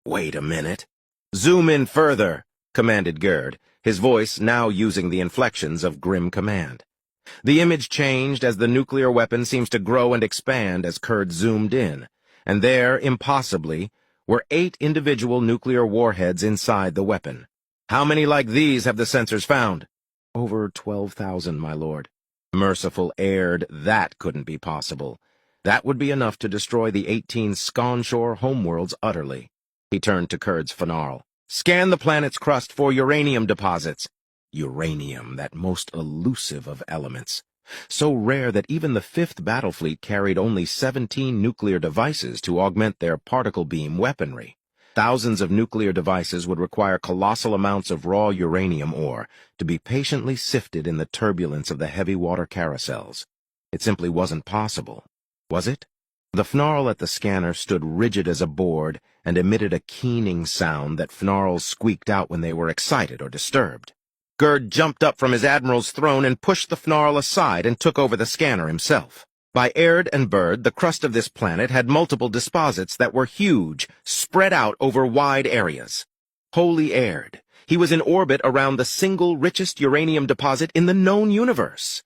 Wait a minute. Zoom in further, commanded Gerd, his voice now using the inflections of grim command. The image changed as the nuclear weapon seems to grow and expand as Gerd zoomed in, and there, impossibly, were 8 individual nuclear warheads inside the weapon. How many like these have the sensors found? Over 12,000, my lord. Merciful Aird, that couldn't be possible. That would be enough to destroy the 18 Sconshore homeworlds utterly. He turned to Gerd's Fanarl. Scan the planet's crust for uranium deposits. Uranium, that most elusive of elements. So rare that even the 5th Battle Fleet carried only 17 nuclear devices to augment their particle beam weaponry. Thousands of nuclear devices would require colossal amounts of raw uranium ore to be patiently sifted in the turbulence of the heavy water carousels. It simply wasn't possible, was it? The Fnarl at the scanner stood rigid as a board and emitted a keening sound that Fnarls squeaked out when they were excited or disturbed. Gerd jumped up from his admiral's throne and pushed the Fnarl aside and took over the scanner himself. By Aird and Bird, the crust of this planet had multiple disposits that were huge, spread out over wide areas. Holy Aird, he was in orbit around the single richest uranium deposit in the known universe.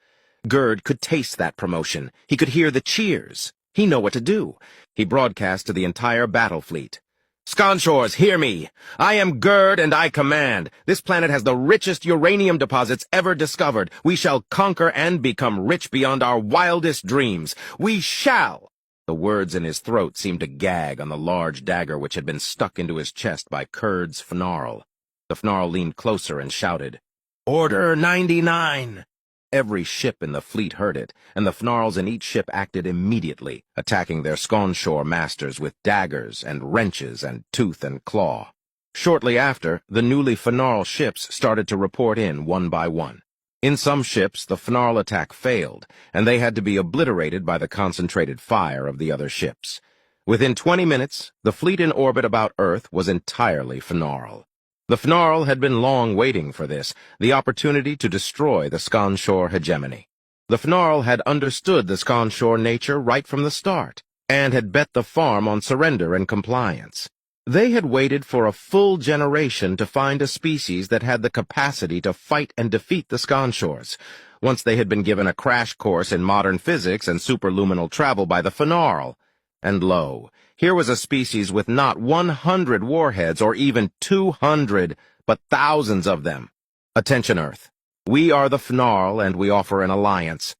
Gerd could taste that promotion. He could hear the cheers. He knew what to do. He broadcast to the entire battle fleet. Sconshores, hear me! I am Gerd and I command. This planet has the richest uranium deposits ever discovered. We shall conquer and become rich beyond our wildest dreams. We shall! The words in his throat seemed to gag on the large dagger which had been stuck into his chest by Gerd's Fnarl. The Fnarl leaned closer and shouted, Order 99! Every ship in the fleet heard it, and the Fnarls in each ship acted immediately, attacking their Sconshore masters with daggers and wrenches and tooth and claw. Shortly after, the newly Fnarl ships started to report in one by one. In some ships, the Fnarl attack failed, and they had to be obliterated by the concentrated fire of the other ships. Within 20 minutes, the fleet in orbit about Earth was entirely Fnarl. The Fnarl had been long waiting for this, the opportunity to destroy the Sconshore hegemony. The Fnarl had understood the Sconshore nature right from the start, and had bet the farm on surrender and compliance. They had waited for a full generation to find a species that had the capacity to fight and defeat the Sconshores, once they had been given a crash course in modern physics and superluminal travel by the Fnarl. And lo, here was a species with not 100 warheads or even 200, but thousands of them. Attention, Earth. We are the Fnarl, and we offer an alliance.